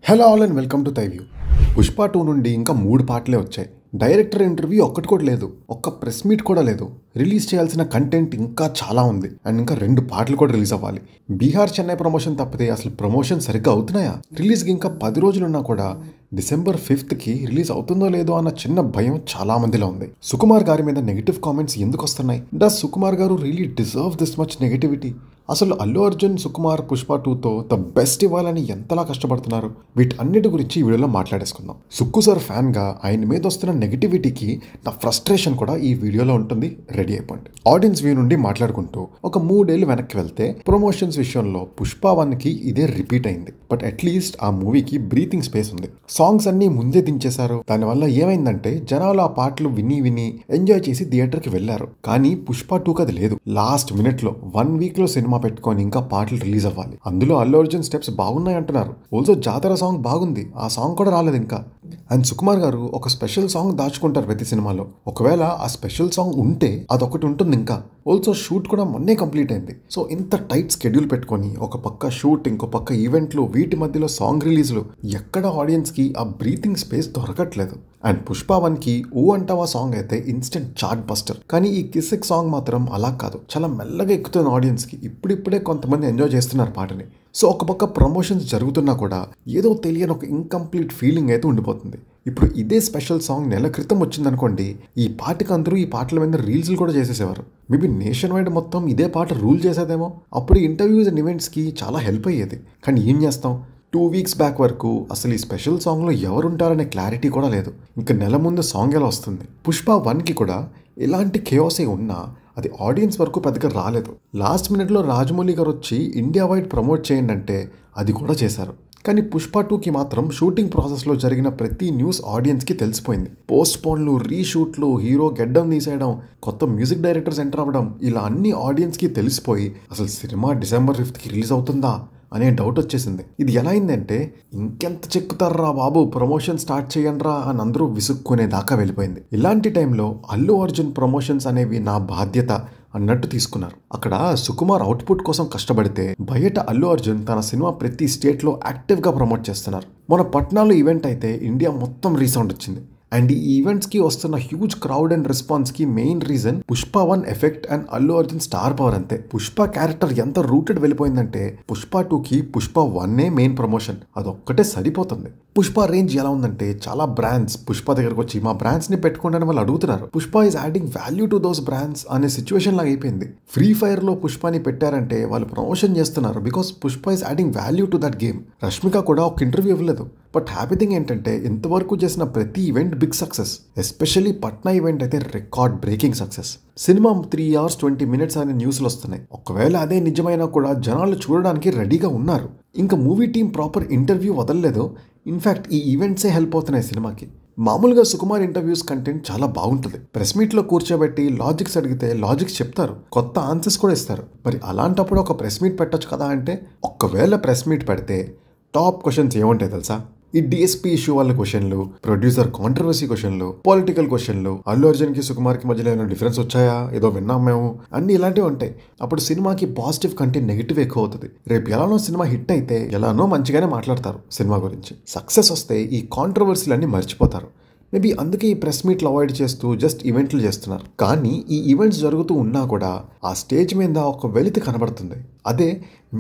Hello all and welcome to తైవ్యూ. పుష్ప 2 నుండి ఇంకా 3 పార్ట్లే వచ్చాయి. డైరెక్టర్ ఇంటర్వ్యూ ఒక్కటి కూడా లేదు, ఒక్క ప్రెస్ మీట్ కూడా లేదు. రిలీజ్ చేయాల్సిన కంటెంట్ ఇంకా చాలా ఉంది అండ్ ఇంకా 2 పార్ట్లు కూడా రిలీజ్ అవ్వాలి. బీహార్ చెన్నై ప్రమోషన్ తప్పితే అసలు ప్రమోషన్ సరిగ్గా అవుతున్నాయా? రిలీజ్కి ఇంకా 10 రోజులున్నా కూడా డిసెంబర్ 5th రిలీజ్ అవుతుందో లేదో అన్న చిన్న భయం చాలా మందిలో ఉంది. సుకుమార్ గారి మీద నెగిటివ్ కామెంట్స్ ఎందుకు వస్తున్నాయి? డస్ సుకుమార్ గారు really deserve this much negativity? అసలు అల్లు అర్జున్ సుకుమార్ పుష్ప 2తో ద బెస్ట్ ఇవ్వాలని ఎంతలా కష్టపడుతున్నారు? వీటన్నిటి గురించి ఈ వీడియోలో మాట్లాడేసుకుందాం. సుక్కు సార్ ఫ్యాన్గా ఆయన మీద వస్తున్న నెగిటివిటీకి నా ఫ్రస్ట్రేషన్ కూడా ఈ వీడియోలో ఉంటుంది. రెడీ అయిపోండి. ఆడియన్స్ వ్యూ నుండి మాట్లాడుకుంటూ ఒక 3 ఏళ్ళు వెనక్కి వెళ్తే ప్రమోషన్స్ విషయంలో పుష్ప 1కి ఇదే రిపీట్ అయింది. బట్ అట్లీస్ట్ ఆ మూవీకి బ్రీతింగ్ స్పేస్ ఉంది. సాంగ్స్ అన్ని ముందే దించేశారు. దానివల్ల ఏమైందంటే జనాలు ఆ పాటలు విని ఎంజాయ్ చేసి థియేటర్కి వెళ్లారు. కానీ పుష్ప 2కి అది లేదు. లాస్ట్ మినిట్ లో 1 వీక్ లో సినిమా పెట్టుకొని ఇంకా పాటలు రిలీజ్ అవ్వాలి. అందులో అల్లు అర్జున్ స్టెప్స్ బాగున్నాయి అంటున్నారు. ఆల్సో జాతర సాంగ్ బాగుంది, ఆ సాంగ్ కూడా రాలేదు ఇంకా. అండ్ సుకుమార్ గారు ఒక స్పెషల్ సాంగ్ దాచుకుంటారు ప్రతి సినిమాలో. ఒకవేళ ఆ స్పెషల్ సాంగ్ ఉంటే అదొకటి ఉంటుంది ఇంకా. ఆల్సో షూట్ కూడా మొన్నే కంప్లీట్ అయింది. సో ఇంత టైట్ స్కెడ్యూల్ పెట్టుకొని ఒక పక్క షూట్, ఇంకో పక్క ఈవెంట్లు, వీటి మధ్యలో సాంగ్ రిలీజ్లు, ఎక్కడ ఆడియన్స్ కి ఆ బ్రీతింగ్ స్పేస్ దొరకట్లేదు. అండ్ పుష్ప 1కి ఊ అంటావా సాంగ్ అయితే ఇన్స్టెంట్ చార్ట్ బస్టర్. కానీ ఈ కిసిక్ సాంగ్ మాత్రం అలా కాదు, చాలా మెల్లగా ఎక్కుతుంది ఆడియన్స్ కి. ఇప్పుడిప్పుడే కొంతమంది ఎంజాయ్ చేస్తున్నారు పాటని. సో ఒక పక్క ప్రమోషన్స్ జరుగుతున్నా కూడా ఏదో తెలియని ఒక ఇన్కంప్లీట్ ఫీలింగ్ అయితే ఉండిపోతుంది. ఇప్పుడు ఇదే స్పెషల్ సాంగ్ నెల క్రితం వచ్చిందనుకోండి, ఈ పాటకి అందరూ ఈ పాటల మీద రీల్స్లు కూడా చేసేసేవారు. మేబీ నేషన్ వైడ్ మొత్తం ఇదే పాట రూల్ చేసేదేమో. అప్పుడు ఇంటర్వ్యూస్ అండ్ ఈవెంట్స్కి చాలా హెల్ప్ అయ్యేది. కానీ ఏం చేస్తాం, 2 వీక్స్ బ్యాక్ వరకు అసలు ఈ స్పెషల్ సాంగ్లో ఎవరుంటారనే క్లారిటీ కూడా లేదు. ఇంకా నెల ముందు సాంగ్ ఎలా వస్తుంది? పుష్ప 1కి కూడా ఎలాంటి కేయోసే ఉన్నా అది ఆడియన్స్ వరకు పెద్దగా రాలేదు. లాస్ట్ మినిట్లో రాజమౌళి గారు వచ్చి ఇండియా వైడ్ ప్రమోట్ చేయండి అంటే అది కూడా చేశారు. కానీ పుష్ప 2కి మాత్రం షూటింగ్ ప్రాసెస్లో జరిగిన ప్రతి న్యూస్ ఆడియన్స్కి తెలిసిపోయింది. పోస్ట్ పోన్లు, రీషూట్లు, హీరో గెడ్డం తీసేయడం, కొత్త మ్యూజిక్ డైరెక్టర్స్ ఎంటర్ అవ్వడం, ఇలా అన్ని ఆడియన్స్కి తెలిసిపోయి అసలు సినిమా డిసెంబర్ 5th రిలీజ్ అవుతుందా అనే డౌట్ వచ్చేసింది. ఇది ఎలా అయిందంటే, ఇంకెంత చెక్కుతారా బాబు, ప్రమోషన్ స్టార్ట్ చేయండిరా అని అందరూ విసుక్కునేదాకా వెళ్ళిపోయింది. ఇలాంటి టైంలో అల్లు అర్జున్ ప్రమోషన్స్ అనేవి నా బాధ్యత అన్నట్టు తీసుకున్నారు. అక్కడ సుకుమార్ అవుట్పుట్ కోసం కష్టపడితే బయట అల్లు అర్జున్ తన సినిమా ప్రతి స్టేట్లో యాక్టివ్గా ప్రమోట్ చేస్తున్నారు. మన పట్నాలో ఈవెంట్ అయితే ఇండియా మొత్తం రీసౌండ్ వచ్చింది. అండ్ ఈ ఈవెంట్స్కి వస్తున్న హ్యూజ్ క్రౌడ్ అండ్ రెస్పాన్స్కి main reason Pushpa 1 effect and Allu Arjun star power అంతే. పుష్ప క్యారెక్టర్ ఎంత రూటెడ్ వెళ్ళిపోయిందంటే పుష్ప 2కి పుష్ప 1 మెయిన్ ప్రమోషన్, అదొక్కటే సరిపోతుంది. పుష్ప రేంజ్ ఎలా ఉందంటే చాలా బ్రాండ్స్ పుష్ప దగ్గరకు వచ్చి మా బ్రాండ్స్ ని పెట్టుకోండి వాళ్ళు అడుగుతున్నారు. Pushpa is adding value to those brands అనే సిచ్యువేషన్ లాగా అయిపోయింది. ఫ్రీ ఫైర్ లో పుష్పని పెట్టారంటే వాళ్ళు ప్రమోషన్ చేస్తున్నారు because Pushpa is adding value to that game. Rashmika కూడా ఒక ఇంటర్వ్యూ ఇవ్వలేదు. బట్ హ్యాపీ థింగ్ ఏంటంటే ఇంతవరకు చేసిన ప్రతి event big success. Especially Patna event అయితే record breaking success. Cinema 3 hours 20 minutes అనే న్యూస్లు వస్తున్నాయి. ఒకవేళ అదే నిజమైనా కూడా జనాలు చూడడానికి రెడీగా ఉన్నారు. ఇంకా మూవీ టీం ప్రాపర్ ఇంటర్వ్యూ వదలలేదు. ఇన్ఫ్యాక్ట్ ఈ ఈవెంట్సే హెల్ప్ అవుతున్నాయి సినిమాకి. మామూలుగా సుకుమార్ ఇంటర్వ్యూస్ కంటెంట్ చాలా బాగుంటుంది. ప్రెస్ మీట్లో కూర్చోబెట్టి లాజిక్స్ అడిగితే లాజిక్స్ చెప్తారు, కొత్త ఆన్సర్స్ కూడా ఇస్తారు. మరి అలాంటప్పుడు ఒక ప్రెస్ మీట్ పెట్టొచ్చు కదా అంటే, ఒకవేళ ప్రెస్ మీట్ పెడితే టాప్ క్వశ్చన్స్ ఏముంటాయి తెలుసా? ఈ డిఎస్పీ ఇష్యూ వాళ్ళ క్వశ్చన్లు, ప్రొడ్యూసర్ కాంట్రవర్సీ క్వశ్చన్లు, పొలిటికల్ క్వశ్చన్లు, అల్లు అర్జున్ కి సుకుమార్ కి మధ్యలో ఏమైనా డిఫరెన్స్ వచ్చాయా, ఏదో విన్నాం మేము, అన్ని ఇలాంటివి ఉంటాయి. అప్పుడు సినిమాకి పాజిటివ్ కంటే నెగిటివ్ ఎక్కువ అవుతుంది. రేపు ఎలానో సినిమా హిట్ అయితే ఎలానో మంచిగానే మాట్లాడతారు సినిమా గురించి. సక్సెస్ వస్తే ఈ కాంట్రవర్సీలన్నీ మర్చిపోతారు. మేబీ అందుకే ఈ ప్రెస్ మీట్లు అవాయిడ్ చేస్తూ జస్ట్ ఈవెంట్లు చేస్తున్నారు. కానీ ఈ ఈవెంట్స్ జరుగుతూ ఉన్నా కూడా ఆ స్టేజ్ మీద ఒక వెలితి కనబడుతుంది. అదే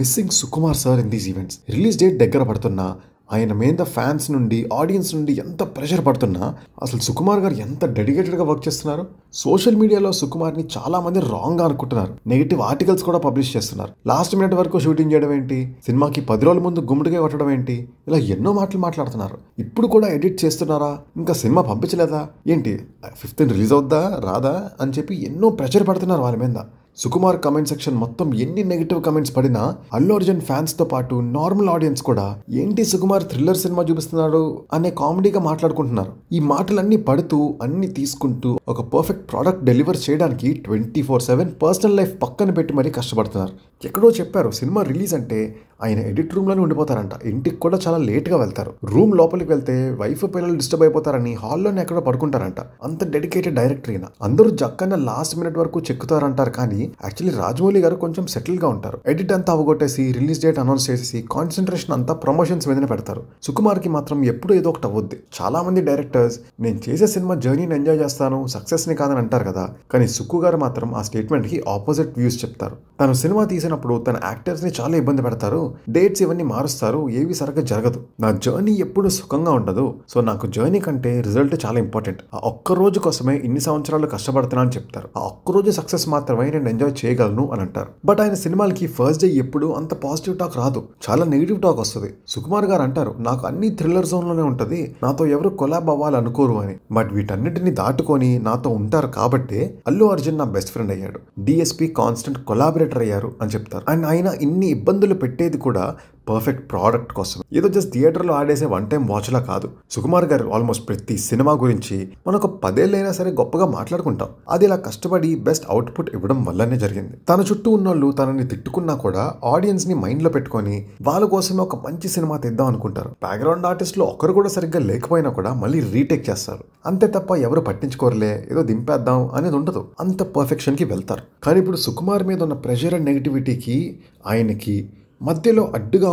missing Sukumar sir in these events. Release date దగ్గర పడుతున్నా, ఆయన మీద ఫ్యాన్స్ నుండి, ఆడియన్స్ నుండి ఎంత ప్రెషర్ పడుతున్నా అసలు సుకుమార్ గారు ఎంత డెడికేటెడ్గా వర్క్ చేస్తున్నారు. సోషల్ మీడియాలో సుకుమార్ని చాలా మంది రాంగ్గా అనుకుంటున్నారు. నెగిటివ్ ఆర్టికల్స్ కూడా పబ్లిష్ చేస్తున్నారు. లాస్ట్ మినిట్ వరకు షూటింగ్ చేయడం ఏంటి, సినిమాకి 10 రోజుల ముందు గుమ్మడిగా కొట్టడం ఏంటి, ఇలా ఎన్నో మాటలు మాట్లాడుతున్నారు. ఇప్పుడు కూడా ఎడిట్ చేస్తున్నారా, ఇంకా సినిమా పంపించలేదా ఏంటి, 5th రిలీజ్ అవుద్దా రాదా అని చెప్పి ఎన్నో ప్రెషర్ పడుతున్నారు వాళ్ళ మీద. సుకుమార్ కమెంట్ సెక్షన్ మొత్తం ఎన్ని నెగిటివ్ కమెంట్స్ పడినా అల్లు అర్జున్ ఫ్యాన్స్ తో పాటు నార్మల్ ఆడియన్స్ కూడా ఏంటి సుకుమార్ థ్రిల్లర్ సినిమా చూపిస్తున్నాడు అనే కామెడీగా మాట్లాడుకుంటున్నారు. ఈ మాటలన్నీ పడుతూ అన్ని తీసుకుంటూ ఒక పర్ఫెక్ట్ ప్రోడక్ట్ డెలివర్ చేయడానికి 24/7 పర్సనల్ లైఫ్ పక్కన పెట్టి మరీ కష్టపడుతున్నారు. ఎక్కడో చెప్పారు, సినిమా రిలీజ్ అంటే ఆయన ఎడిట్ రూమ్లోనే ఉండిపోతారంట. ఇంటికి కూడా చాలా లేట్గా వెళ్తారు. రూమ్ లోపలికి వెళ్తే వైఫ్ పిల్లలు డిస్టర్బ్ అయిపోతారని హాల్లోనే ఎక్కడో పడుకుంటారంట. అంత డెడికేటెడ్ డైరెక్టర్ ఈయన. అందరూ జక్కన్న లాస్ట్ మినిట్ వరకు చెక్కుతారంటారు, కానీ యాక్చువల్లీ రాజమౌళి గారు కొంచెం సెటిల్ గా ఉంటారు. ఎడిట్ అంతా అవగొట్టేసి రిలీజ్ డేట్ అనౌన్స్ చేసి కాన్సన్ట్రేషన్ అంతా ప్రమోషన్స్ మీదనే పెడతారు. సుకుమార్ కి మాత్రం ఎప్పుడు ఏదో ఒకటి అవ్వద్ది. చాలా మంది డైరెక్టర్స్ నేను చేసే సినిమా జర్నీని ఎంజాయ్ చేస్తాను, సక్సెస్ ని కాదని అంటారు కదా, కానీ సుక్కు గారు మాత్రం ఆ స్టేట్మెంట్ కి ఆపోజిట్ వ్యూస్ చెప్తారు. తను సినిమా తీసినప్పుడు తన యాక్టర్స్ ని చాలా ఇబ్బంది పెడతారు, డేట్స్ ఇవన్నీ మారుస్తారు, ఏవి సరిగ్గా జరగదు. నా జర్నీ ఎప్పుడు సుఖంగా ఉండదు. సో నాకు జర్నీ కంటే రిజల్ట్ చాలా ఇంపార్టెంట్. ఆ ఒక్క రోజు కోసమే ఇన్ని సంవత్సరాలు కష్టపడుతున్నా అని చెప్తారు. ఆ ఒక్క రోజు సక్సెస్ మాత్రమే నేను ఎంజాయ్ చేయగలను అని అంటారు. బట్ ఆయన సినిమాలకి ఫస్ట్ డే ఎప్పుడు అంత పాజిటివ్ టాక్ రాదు, చాలా నెగిటివ్ టాక్ వస్తుంది. సుకుమార్ గారు అంటారు, నాకు అన్ని థ్రిల్లర్ జోన్ లోనే ఉంటది, నాతో ఎవరు కొలాబ్ అవ్వాలనుకోరు అని. బట్ వీటన్నిటిని దాటుకొని నాతో ఉంటారు కాబట్టే అల్లు అర్జున్ నా బెస్ట్ ఫ్రెండ్ అయ్యాడు, డిఎస్పీ కాన్స్టెంట్ కొలాబరేటర్ అయ్యారు అని చెప్తారు. అండ్ ఆయన ఇన్ని ఇబ్బందులు పెట్టేది కూడా పర్ఫెక్ట్ ప్రోడక్ట్ కోసం, ఏదో జస్ట్ థియేటర్లో ఆడేసే వన్ టైం వాచ్లా కాదు. సుకుమార్ గారు ఆల్మోస్ట్ ప్రతి సినిమా గురించి మనకు 10 ఏళ్ళైనా సరే గొప్పగా మాట్లాడుకుంటాం. అది ఇలా కష్టపడి బెస్ట్ అవుట్పుట్ ఇవ్వడం వల్లనే జరిగింది. తన చుట్టూ ఉన్నోళ్ళు తనని తిట్టుకున్నా కూడా ఆడియన్స్ ని మైండ్ లో పెట్టుకొని వాళ్ళ కోసమే ఒక మంచి సినిమా తెద్దాం అనుకుంటారు. బ్యాక్గ్రౌండ్ ఆర్టిస్ట్ లో ఒకరు కూడా సరిగ్గా లేకపోయినా కూడా మళ్ళీ రీటేక్ చేస్తారు. అంతే తప్ప ఎవరు పట్టించుకోరలే, ఏదో దింపేద్దాం అనేది ఉండదు. అంత పర్ఫెక్షన్ కి వెళ్తారు. కానీ ఇప్పుడు సుకుమార్ మీద ఉన్న ప్రెషర్ అండ్ నెగిటివిటీకి ఆయనకి మధ్యలో అడ్డుగా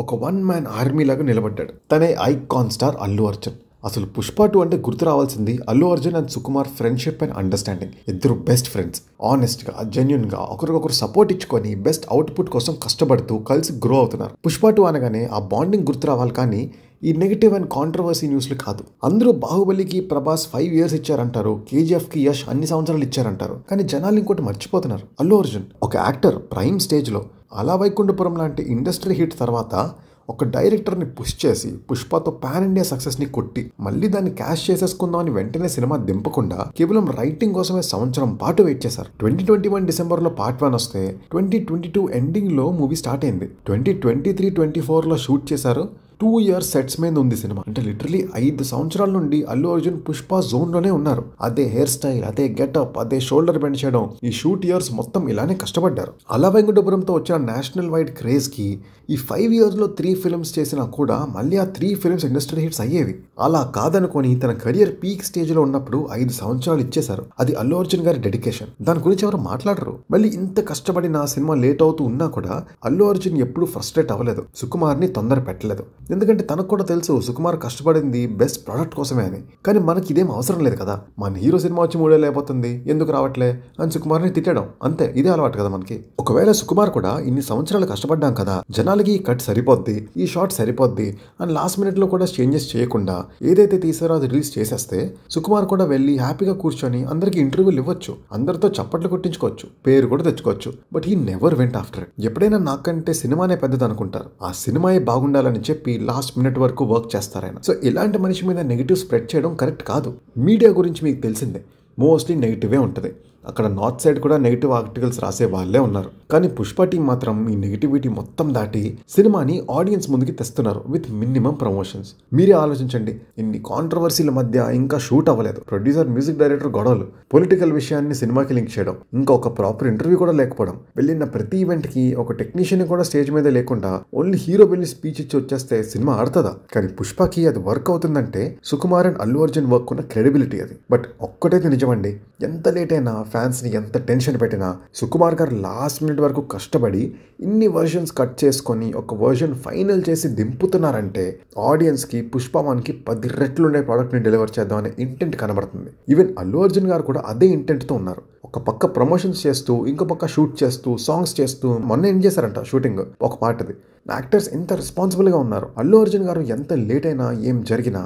ఒక వన్ మ్యాన్ ఆర్మీ లాగా నిలబడ్డాడు. తనే ఐకాన్ స్టార్ అల్లు అర్జున్. అసలు పుష్ప 2 అంటే గుర్తు రావాల్సింది Allu Arjun and Sukumar friendship and understanding. ఇద్దరు బెస్ట్ ఫ్రెండ్స్, ఆనెస్ట్గా జెన్యున్గా ఒకరికొకరు సపోర్ట్ ఇచ్చుకొని బెస్ట్ అవుట్పుట్ కోసం కష్టపడుతూ కలిసి గ్రో అవుతున్నారు. పుష్ప 2 అనగానే ఆ బాండింగ్ గుర్తు రావాలి, కానీ ఈ నెగిటివ్ అండ్ కాంట్రవర్సీ న్యూస్లు కాదు. అందరూ బాహుబలికి ప్రభాస్ 5 years ఇచ్చారంటారు, కేజీఎఫ్కి యష్ అన్ని సంవత్సరాలు ఇచ్చారంటారు, కానీ జనాలు ఇంకోటి మర్చిపోతున్నారు. అల్లు అర్జున్ ఒక యాక్టర్ ప్రైమ్ స్టేజ్లో అలా వైకుంఠపురం లాంటి ఇండస్ట్రీ హిట్ తర్వాత ఒక డైరెక్టర్ని పుష్ చేసి పుష్పతో పాన్ ఇండియా సక్సెస్ని కొట్టి మళ్ళీ దాన్ని క్యాష్ చేసేసుకుందామని వెంటనే సినిమా దింపకుండా కేవలం రైటింగ్ కోసమే సంవత్సరం పాటు వెయిట్ చేశారు. 2021 డిసెంబర్లో పార్ట్ 1 వస్తే 2022 ఎండింగ్లో మూవీ స్టార్ట్ అయింది. 2023-24లో షూట్ చేశారు. 2 years సెట్స్ మీద ఉంది సినిమా. అంటే లిటరలీ 5 సంవత్సరాల నుండి అల్లు అర్జున్ పుష్ప జోన్లోనే ఉన్నారు. అదే హెయిర్ స్టైల్, అదే గెటప్, అదే షోల్డర్ బెండ్ చేయడం, ఈ షూట్ ఇయర్స్ మొత్తం ఇలానే కష్టపడ్డారు. అలా వైకుంఠపురంతో వచ్చిన నేషనల్ వైడ్ క్రేజ్కి ఈ 5 yearsలో 3 films చేసినా కూడా మళ్ళీ ఆ 3 films ఇండస్ట్రీ హిట్స్ అయ్యేవి. అలా కాదనుకొని తన కెరియర్ పీక్ స్టేజ్లో ఉన్నప్పుడు 5 సంవత్సరాలు ఇచ్చేశారు. అది అల్లు అర్జున్ గారి డెడికేషన్. దాని గురించి ఎవరు మాట్లాడరు. మళ్ళీ ఇంత కష్టపడిన సినిమా లేట్ అవుతూ ఉన్నా కూడా అల్లు అర్జున్ ఎప్పుడు ఫ్రస్ట్రేట్ అవ్వలేదు, సుకుమార్ని తొందర పెట్టలేదు. ఎందుకంటే తనకు కూడా తెలుసు సుకుమార్ కష్టపడింది బెస్ట్ ప్రోడక్ట్ కోసమే అని. కానీ మనకి ఇదేం అవసరం లేదు కదా, మన హీరో సినిమా వచ్చి 3 ఏళ్ళు అయిపోతుంది, ఎందుకు రావట్లే అని సుకుమార్ని తిట్టడం, అంతే. ఇదే అలవాటు కదా మనకి. ఒకవేళ సుకుమార్ కూడా ఇన్ని సంవత్సరాలు కష్టపడ్డాం కదా, జనాలకి ఈ కట్ సరిపోద్ది, ఈ షాట్ సరిపోద్ది అని లాస్ట్ మినిట్లో కూడా చేంజెస్ చేయకుండా ఏదైతే తీసారో అది రిలీజ్ చేసేస్తే సుకుమార్ కూడా వెళ్ళి హ్యాపీగా కూర్చొని అందరికి ఇంటర్వ్యూలు ఇవ్వచ్చు, అందరితో చప్పట్లు కొట్టించుకోవచ్చు, పేరు కూడా తెచ్చుకోవచ్చు. But he never went after it. ఎప్పుడైనా నాకంటే సినిమానే పెద్దది అనుకుంటారు, ఆ సినిమాయే బాగుండాలని చెప్పి లాస్ట్ మినిట్ వరకు వర్క్ చేస్తారాయన. సో ఇలాంటి మనిషి మీద నెగిటివ్ స్ప్రెడ్ చేయడం కరెక్ట్ కాదు. మీడియా గురించి మీకు తెలిసిందే, మోస్ట్లీ నెగిటివే ఉంటుంది. అక్కడ నార్త్ సైడ్ కూడా నెగిటివ్ ఆర్టికల్స్ రాసే వాళ్ళే ఉన్నారు. కానీ పుష్ప టీం మాత్రం ఈ నెగిటివిటీ మొత్తం దాటి సినిమాని ఆడియన్స్ ముందుకి తెస్తున్నారు విత్ మినిమం ప్రమోషన్స్. మీరే ఆలోచించండి, ఇన్ని కాంట్రవర్సీల మధ్య ఇంకా షూట్ అవ్వలేదు, ప్రొడ్యూసర్ మ్యూజిక్ డైరెక్టర్ గొడవలు, పొలిటికల్ విషయాన్ని సినిమాకి లింక్ చేయడం, ఇంకా ఒక ప్రాపర్ ఇంటర్వ్యూ కూడా లేకపోవడం, వెళ్ళిన ప్రతి ఈవెంట్కి ఒక టెక్నీషియన్ కూడా స్టేజ్ మీద లేకుండా ఓన్లీ హీరో వెళ్ళి స్పీచ్ ఇచ్చి వచ్చేస్తే సినిమా ఆడుతుందా? కానీ పుష్పకి అది వర్క్ అవుతుందంటే సుకుమార్ అండ్ అల్లు అర్జున్ వర్క్ ఉన్న క్రెడిబిలిటీ అది. బట్ ఒక్కటైతే నిజమండి, ఎంత లేట్ అయినా ఫ్యాన్స్ని ఎంత టెన్షన్ పెట్టినా సుకుమార్ గారు లాస్ట్ మినిట్ వరకు కష్టపడి ఇన్ని వర్షన్స్ కట్ చేసుకొని ఒక వర్షన్ ఫైనల్ చేసి దింపుతున్నారంటే ఆడియన్స్కి పుష్ప 1కి 10 రెట్లు ఉండే ప్రోడక్ట్ని డెలివర్ చేద్దాం అనే ఇంటెంట్ కనబడుతుంది. ఈవెన్ అల్లు అర్జున్ గారు కూడా అదే ఇంటెంట్తో ఉన్నారు. ఒక పక్క ప్రమోషన్స్ చేస్తూ ఇంకో పక్క షూట్ చేస్తూ సాంగ్స్ చేస్తూ మొన్న ఏం చేశారంట షూటింగ్ ఒక పాటది. యాక్టర్స్ ఎంత రెస్పాన్సిబుల్గా ఉన్నారు. అల్లు అర్జున్ గారు ఎంత లేట్ అయినా ఏం జరిగినా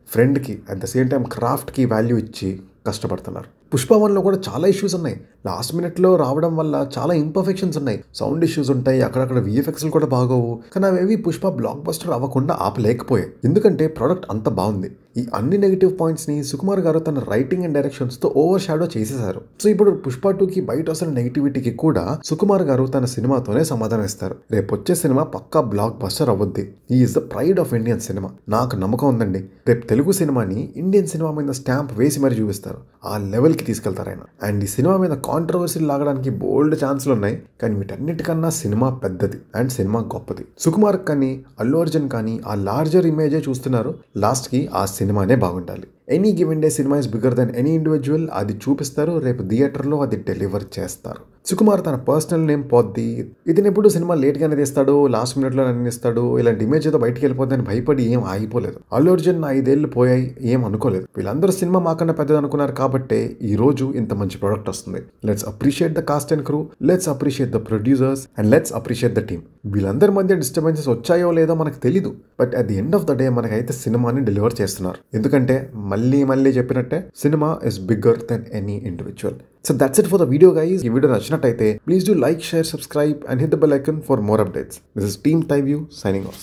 ఫ్రెండ్కి అట్ ద సేమ్ టైం క్రాఫ్ట్కి వాల్యూ ఇచ్చి కష్టపడుతున్నారు. పుష్ప 1లో కూడా చాలా ఇష్యూస్ ఉన్నాయి. లాస్ట్ మినిట్లో రావడం వల్ల చాలా ఇంపర్ఫెక్షన్స్ ఉన్నాయి, సౌండ్ ఇష్యూస్ ఉంటాయి, అక్కడక్కడ విఎఫ్ఎక్స్లు కూడా బాగోవు. కానీ అవేవి పుష్ప బ్లాక్ బస్టర్ అవ్వకుండా ఆపలేకపోయాయి, ఎందుకంటే ప్రోడక్ట్ అంత బాగుంది. ఈ అన్ని నెగిటివ్ పాయింట్స్ ని సుకుమార్ గారు తన రైటింగ్ అండ్ డైరెక్షన్స్ తో ఓవర్ షాడో చేసేశారు. సో ఇప్పుడు పుష్ప 2కి బయట అసలు నెగిటివిటీకి కూడా సుకుమార్ గారు తన సినిమాతోనే సమాధానం ఇస్తారు. రేపు వచ్చే సినిమా పక్కా బ్లాక్ బస్టర్ అవ్వద్ది. ఈ is the pride of Indian cinema. నాకు నమ్మకం ఉందండి, రేపు తెలుగు సినిమాని ఇండియన్ సినిమా మీద స్టాంప్ వేసి మరి చూపిస్తారు. ఆ లెవెల్ కి తీసుకెళ్తారు ఆయన. అండ్ ఈ సినిమా మీద కాంట్రవర్సీలు లాగడానికి బోల్డ్ ఛాన్సులు ఉన్నాయి, కానీ వీటన్నిటికన్నా సినిమా పెద్దది అండ్ సినిమా గొప్పది. సుకుమార్ కానీ అల్లు అర్జున్ కానీ ఆ లార్జర్ ఇమేజే చూస్తున్నారు. లాస్ట్ కి ఆ సినిమానే బాగుండాలి. Any given day cinema is bigger than any individual. అది చూపిస్తారు, రేపు థియేటర్లో అది డెలివర్ చేస్తారు. సుకుమార్ తన పర్సనల్ నేమ్ పోద్ది, ఇతను ఎప్పుడు సినిమా లేట్గానే తీస్తాడు, లాస్ట్ మినిట్లో నిర్ణయిస్తాడు, ఇలాంటి ఇమేజ్ ఏదో బయటికి వెళ్ళిపోద్దని భయపడి ఏం ఆగిపోలేదు. అల్లు అర్జున్ 5 ఏళ్ళు పోయాయి, ఏం అనుకోలేదు. వీళ్ళందరూ సినిమా మాకన్నా పెద్దది అనుకున్నారు కాబట్టే ఈ రోజు ఇంత మంచి ప్రోడక్ట్ వస్తుంది. Let's appreciate the cost and crew, let's appreciate the producers and let's appreciate the team. వీళ్ళందరి మధ్య డిస్టర్బెన్సెస్ వచ్చాయో లేదో మనకు తెలీదు, but at the end of the day మనకైతే సినిమాని డెలివర్ చేస్తున్నారు. ఎందుకంటే మళ్ళీ చెప్పినట్టే cinema is bigger than any individual. So that's it for the video guys. ఈ వీడియో నచ్చినట్టయితే please do like, share, subscribe and hit the bell icon for more updates. This is Team Thai View signing off.